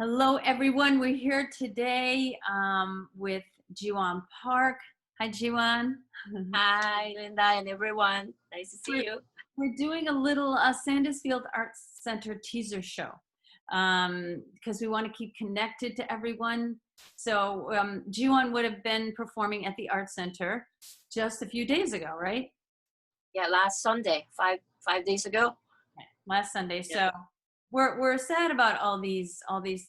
Hello, everyone. We're here today with Jeewon Park. Hi, Jeewon. Hi, Linda and everyone. Nice to see We're, you. we're doing a little Sandusfield Arts Center teaser show because we want to keep connected to everyone. So Jeewon would have been performing at the Arts Center just a few days ago, right? Yeah, last Sunday, five days ago. Last Sunday. Yeah. So we're sad about all these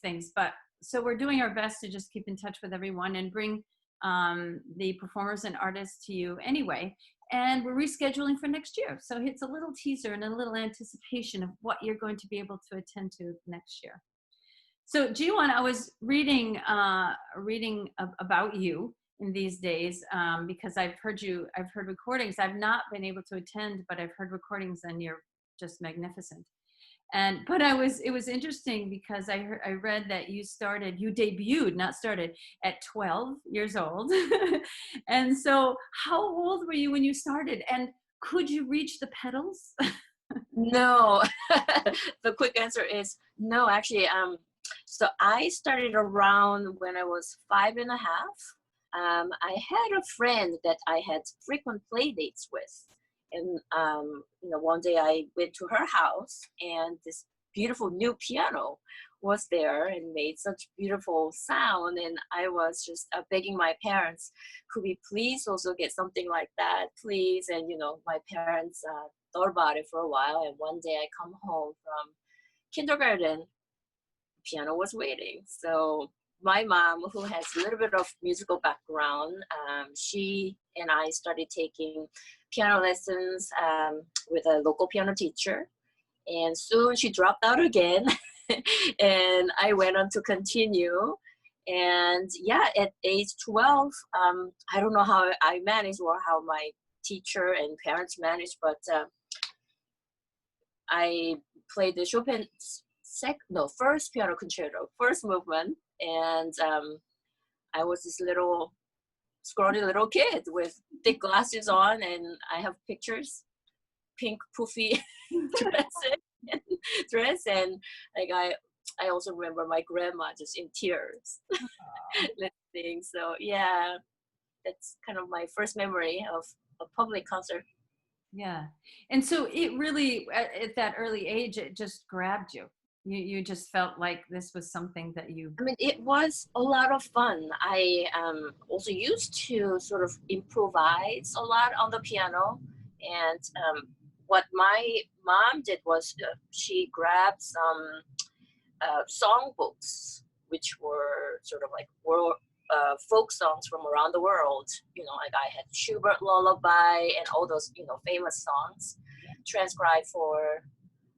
things, but so we're doing our best to just keep in touch with everyone and bring the performers and artists to you anyway. And we're rescheduling for next year, so it's a little teaser and a little anticipation of what you're going to be able to attend to next year. So Jiwon, I was reading about you in these days because I've heard recordings. I've not been able to attend, but I've heard recordings, and you're just magnificent. But it was interesting because I read that you debuted, not started, at 12 years old. And so how old were you when you started? And could you reach the pedals? No, the quick answer is no, actually. So I started around when I was 5.5. I had a friend that I had frequent play dates with. And, one day I went to her house and this beautiful new piano was there and made such beautiful sound. And I was just begging my parents, could we please also get something like that, please? And, my parents thought about it for a while. And one day I come home from kindergarten, piano was waiting. So my mom, who has a little bit of musical background, she and I started taking piano lessons with a local piano teacher. And soon she dropped out again. And I went on to continue. And yeah, at age 12, I don't know how I managed or how my teacher and parents managed, but I played the Chopin's first piano concerto, first movement. And I was this little scrawny little kid with thick glasses on, and I have pictures, pink poofy dress, and like I also remember my grandma just in tears listening. So yeah, that's kind of my first memory of a public concert. Yeah. And so it really, at that early age, it just grabbed you. You just felt like this was something that you. I mean, it was a lot of fun. I also used to sort of improvise a lot on the piano. And what my mom did was she grabbed some songbooks, which were sort of like world folk songs from around the world. Like I had Schubert Lullaby and all those, famous songs transcribed for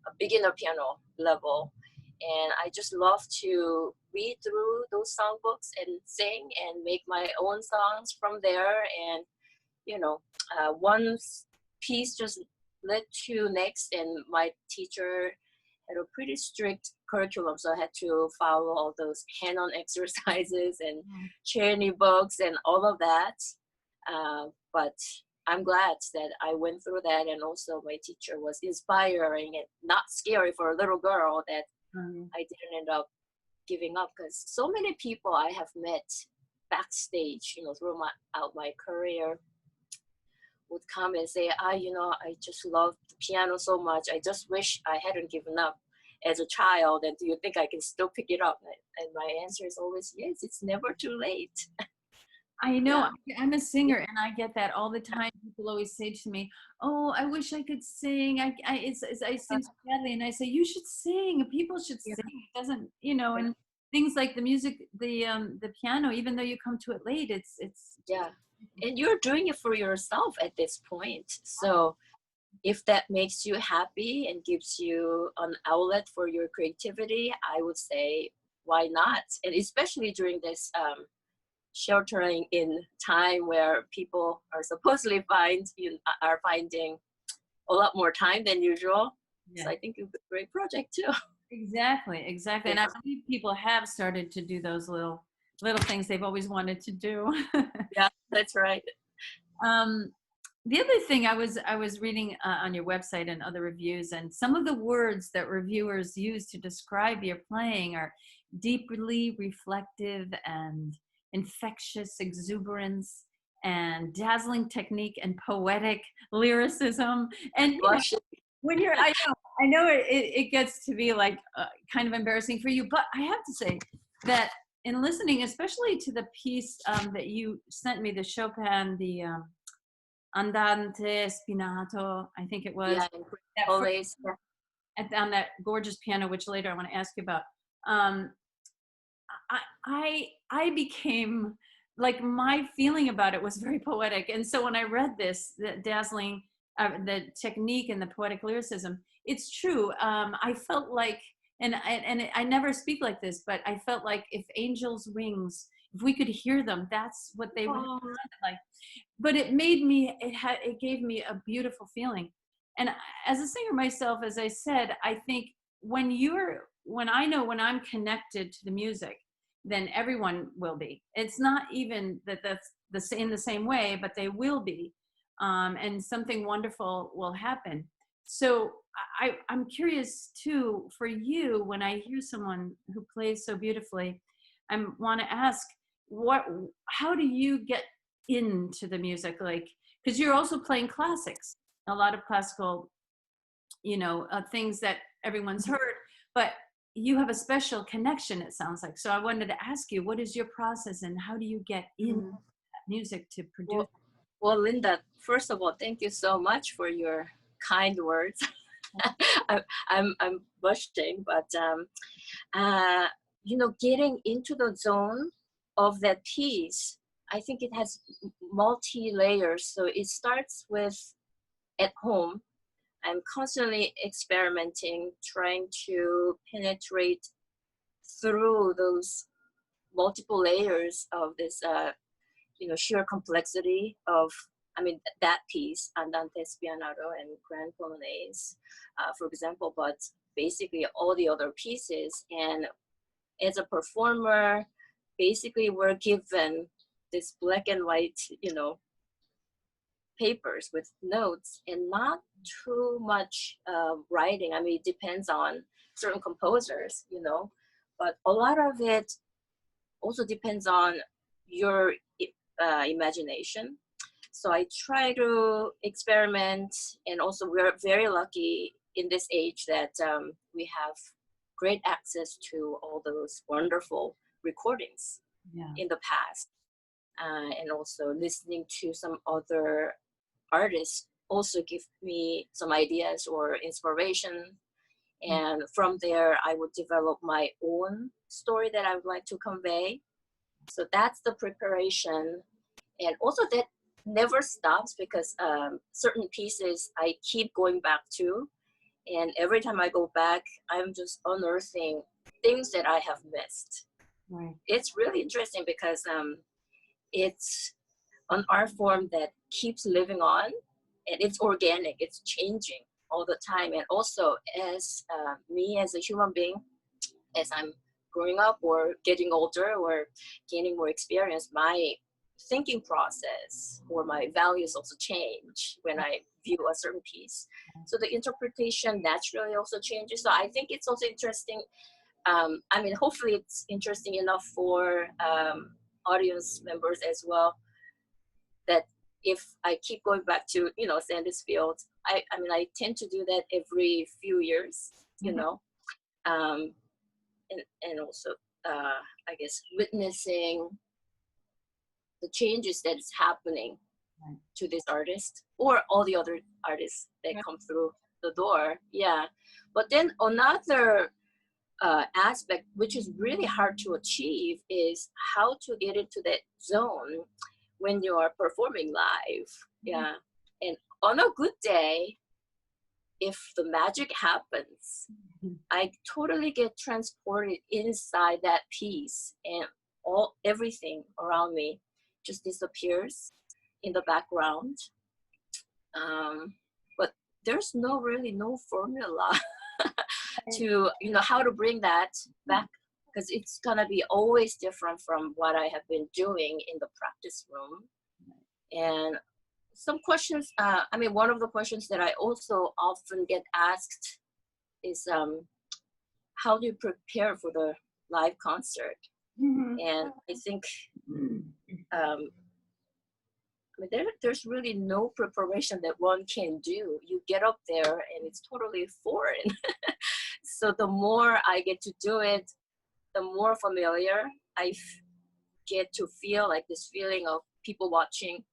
a beginner piano level. And I just love to read through those songbooks and sing and make my own songs from there. And, one piece just led to next. And my teacher had a pretty strict curriculum, so I had to follow all those hand-on exercises and journey books and all of that. But I'm glad that I went through that, and also my teacher was inspiring and not scary for a little girl, that I didn't end up giving up, because so many people I have met backstage, throughout my career, would come and say, I just love the piano so much. I just wish I hadn't given up as a child. And do you think I can still pick it up? And my answer is always, yes, it's never too late. I know. Yeah. I'm a singer, and I get that all the time. People always say to me, "Oh, I wish I could sing. I sing so badly." And I say, "You should sing. People should sing. It doesn't, And things like the music, the piano. Even though you come to it late, it's yeah. And you're doing it for yourself at this point. So if that makes you happy and gives you an outlet for your creativity, I would say, why not? And especially during this sheltering in time, where people are supposedly are finding a lot more time than usual. Yeah. So I think it's a great project too. Exactly. Yeah. And I believe people have started to do those little things they've always wanted to do. Yeah, that's right. The other thing I was reading on your website and other reviews, and some of the words that reviewers use to describe your playing are deeply reflective and infectious exuberance and dazzling technique and poetic lyricism. And Blush. when you're, I know it gets to be like kind of embarrassing for you, but I have to say that in listening, especially to the piece that you sent me, the Chopin, the Andante Spinato, I think it was, Yeah, and that first, always. on that gorgeous piano, which later I want to ask you about. Um, I became like, my feeling about it was very poetic, and so when I read this, the dazzling, the technique and the poetic lyricism, it's true. I felt like, I never speak like this, but I felt like if angels' wings, if we could hear them, that's what they would have Oh, sounded like. But it made me, it gave me a beautiful feeling. And as a singer myself, as I said, I think when I know when I'm connected to the music, then everyone will be. It's not even that that's in the same way, but they will be. And something wonderful will happen. So I'm curious too, for you, when I hear someone who plays so beautifully, I want to ask, how do you get into the music? Like, because you're also playing classics, a lot of classical, things that everyone's heard, but you have a special connection, it sounds like. So I wanted to ask you, what is your process and how do you get in mm. music to produce? Well, well, Linda, first of all, thank you so much for your kind words. I'm blushing, but uh, getting into the zone of that piece, I think it has multi layers. So it starts with at home. I'm constantly experimenting, trying to penetrate through those multiple layers of this, sheer complexity of, I mean, that piece, Andante Spianato and Grand Polonaise, for example, but basically all the other pieces. And as a performer, basically we're given this black and white, papers with notes and not too much writing. I mean, it depends on certain composers, but a lot of it also depends on your imagination. So I try to experiment, and also we're very lucky in this age that we have great access to all those wonderful recordings Yeah. in the past, and also listening to some other artists also give me some ideas or inspiration. And from there, I would develop my own story that I would like to convey. So that's the preparation. And also that never stops because certain pieces I keep going back to. And every time I go back, I'm just unearthing things that I have missed. Right. It's really interesting because it's an art form that keeps living on, and it's organic, it's changing all the time. And also as me as a human being, as I'm growing up or getting older or gaining more experience, my thinking process or my values also change when I view a certain piece. So the interpretation naturally also changes. So I think it's also interesting. I mean, hopefully it's interesting enough for audience members as well, that if I keep going back to, Sanders Field, I mean, I tend to do that every few years, um, and also, I guess, witnessing the changes that is happening Right. to this artist or all the other artists that Right. come through the door. Yeah. But then another aspect, which is really hard to achieve, is how to get into that zone when you are performing live. Yeah. And on a good day, if the magic happens, I totally get transported inside that piece, and everything around me just disappears in the background. But there's really no formula to how to bring that back, because it's gonna be always different from what I have been doing in the practice room. And some questions, I mean, one of the questions that I also often get asked is, how do you prepare for the live concert? Mhm. And I think, um, I mean, there's really no preparation that one can do. You get up there and it's totally foreign. So the more I get to do it, the more familiar get to feel, like this feeling of people watching,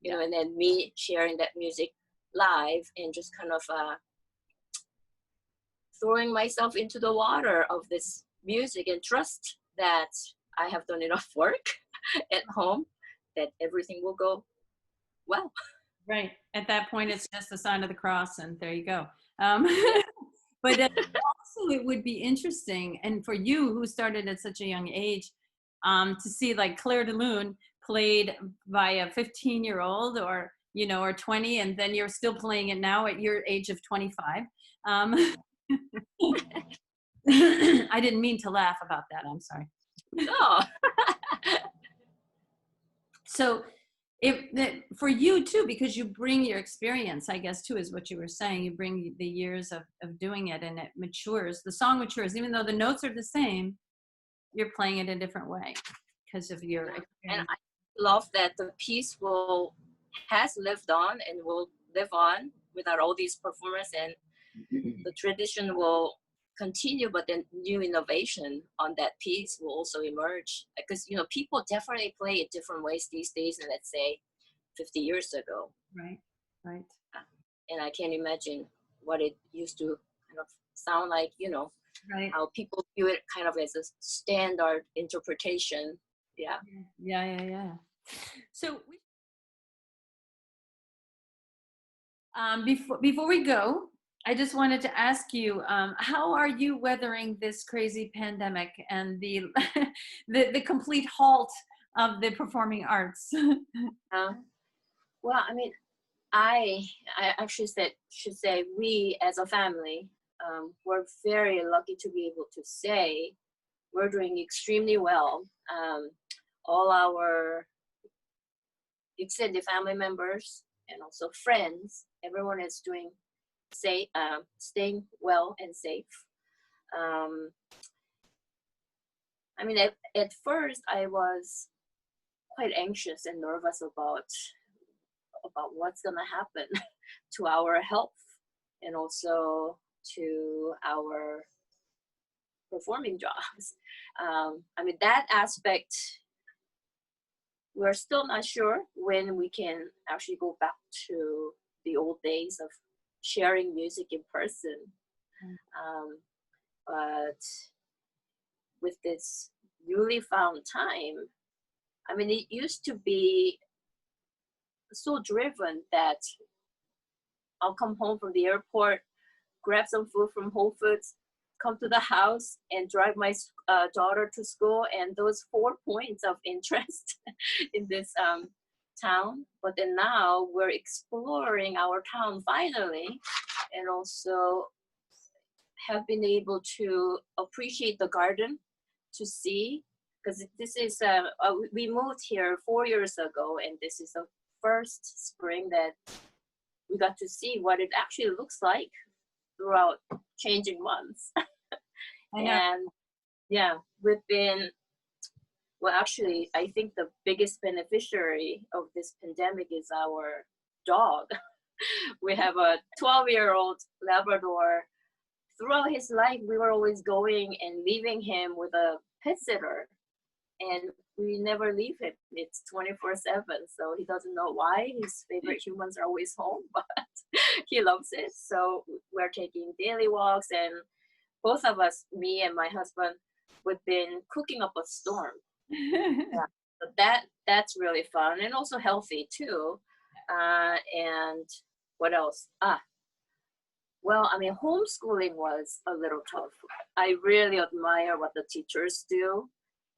you know, and then me sharing that music live and just kind of throwing myself into the water of this music and trust that I have done enough work at home that everything will go well. Right. At that point, it's just the sign of the cross, and there you go. Yeah. But also, it would be interesting, and for you who started at such a young age, to see like Claire de Lune played by a 15-year-old, or or 20, and then you're still playing it now at your age of 25. Um, I didn't mean to laugh about that. I'm sorry. No. So for you too, because you bring your experience, I guess, too, is what you were saying. You bring the years of doing it, and it matures. The song matures, even though the notes are the same. You're playing it a different way because of your And experience. I love that the piece has lived on and will live on without all these performers, and the tradition will continue, but then new innovation on that piece will also emerge, because people definitely play it different ways these days than, let's say, 50 years ago. Right, right. And I can't imagine what it used to kind of sound like, Right. how people view it kind of as a standard interpretation. Yeah. Yeah. So before we go, I just wanted to ask you, how are you weathering this crazy pandemic and the the complete halt of the performing arts? Uh, well, I mean, I actually should say we as a family, we're very lucky to be able to say we're doing extremely well. All our extended family members and also friends, everyone is staying well and safe. Um, I mean, at first I was quite anxious and nervous about what's gonna happen to our health and also to our performing jobs. I mean, that aspect, we're still not sure when we can actually go back to the old days of sharing music in person. Um, but with this newly found time, I mean, it used to be so driven that I'll come home from the airport, grab some food from Whole Foods, come to the house and drive my daughter to school, and those 4 points of interest in this town. But then now we're exploring our town finally, and also have been able to appreciate the garden, to see, because this is we moved here 4 years ago, and this is the first spring that we got to see what it actually looks like throughout changing months. I know. And yeah, we've been, well, actually, I think the biggest beneficiary of this pandemic is our dog. We have a 12-year-old Labrador. Throughout his life, we were always going and leaving him with a pet sitter, and we never leave him. It's 24/7, so he doesn't know why his favorite humans are always home, but he loves it. So we're taking daily walks, and both of us, me and my husband, we've been cooking up a storm. Yeah. So that's really fun and also healthy too. And what else? Well, I mean, homeschooling was a little tough. I really admire what the teachers do,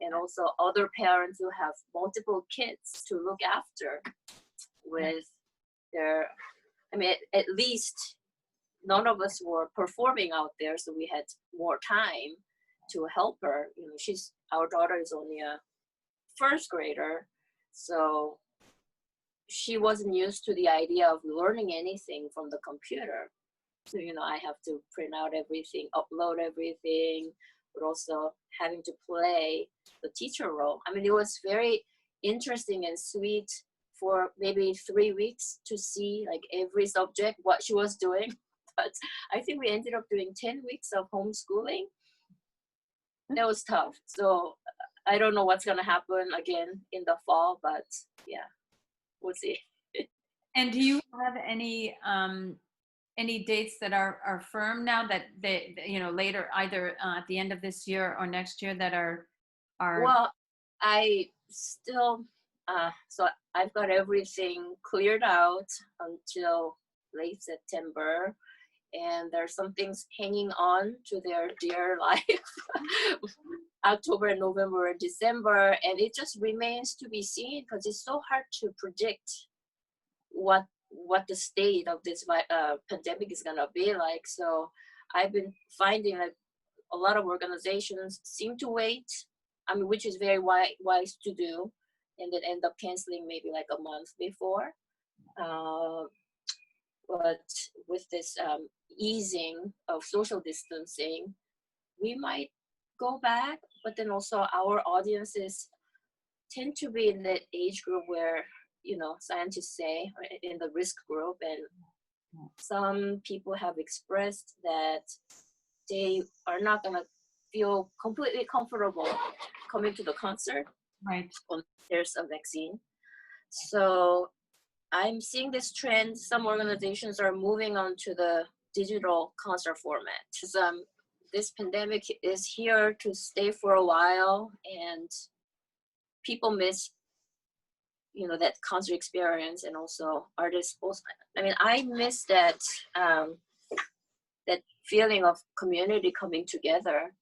and also other parents who have multiple kids to look after with their, I mean, at least none of us were performing out there, so we had more time to help her. Our daughter is only a first grader, so she wasn't used to the idea of learning anything from the computer. So, I have to print out everything, upload everything, but also having to play the teacher role. I mean, it was very interesting and sweet for maybe 3 weeks to see like every subject, what she was doing. But I think we ended up doing 10 weeks of homeschooling. That was tough. So I don't know what's going to happen again in the fall, but yeah, we'll see. And do you have any dates that are firm now that they, later, either at the end of this year or next year, that are Well, I still, so I've got everything cleared out until late September, and there's some things hanging on to their dear life. October, November, December, and it just remains to be seen because it's so hard to predict what the state of this pandemic is gonna be like. So I've been finding that a lot of organizations seem to wait. I mean, which is very wise to do, and then end up canceling maybe like a month before. But with this easing of social distancing, we might go back. But then also our audiences tend to be in that age group where, scientists say in the risk group, and some people have expressed that they are not going to feel completely comfortable coming to the concert right? unless there's a vaccine. So I'm seeing this trend. Some organizations are moving on to the digital concert format. This pandemic is here to stay for a while, and people miss, that concert experience, and also artists. I mean, I miss that that feeling of community coming together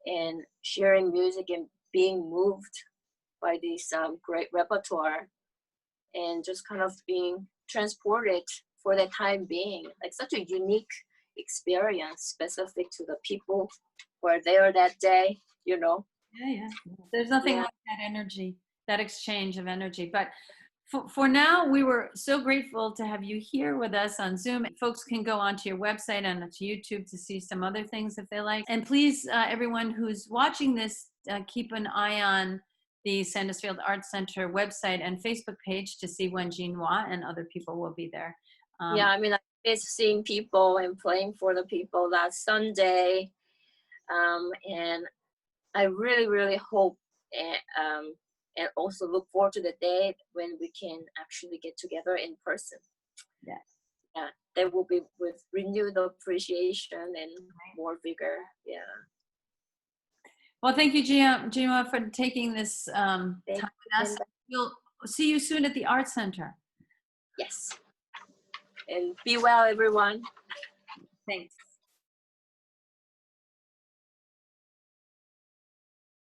and sharing music and being moved by this great repertoire, and just kind of being transported for the time being, like such a unique experience specific to the people who are there that day. Yeah. There's nothing Yeah. like that energy, that exchange of energy. But for now, we were so grateful to have you here with us on Zoom. Folks can go onto your website and onto YouTube to see some other things if they like. And please, everyone who's watching this, keep an eye on the Sandusfield Arts Center website and Facebook page to see when Jeewon and other people will be there. Yeah, I mean, I miss seeing people and playing for the people last Sunday. And I really, really hope and also look forward to the day when we can actually get together in person. Yeah. Yeah, that will be with renewed appreciation and more vigor. Yeah. Well, thank you, Jeewon, for taking this time with us. We'll see you soon at the Art Center. Yes. And be well, everyone. Thanks.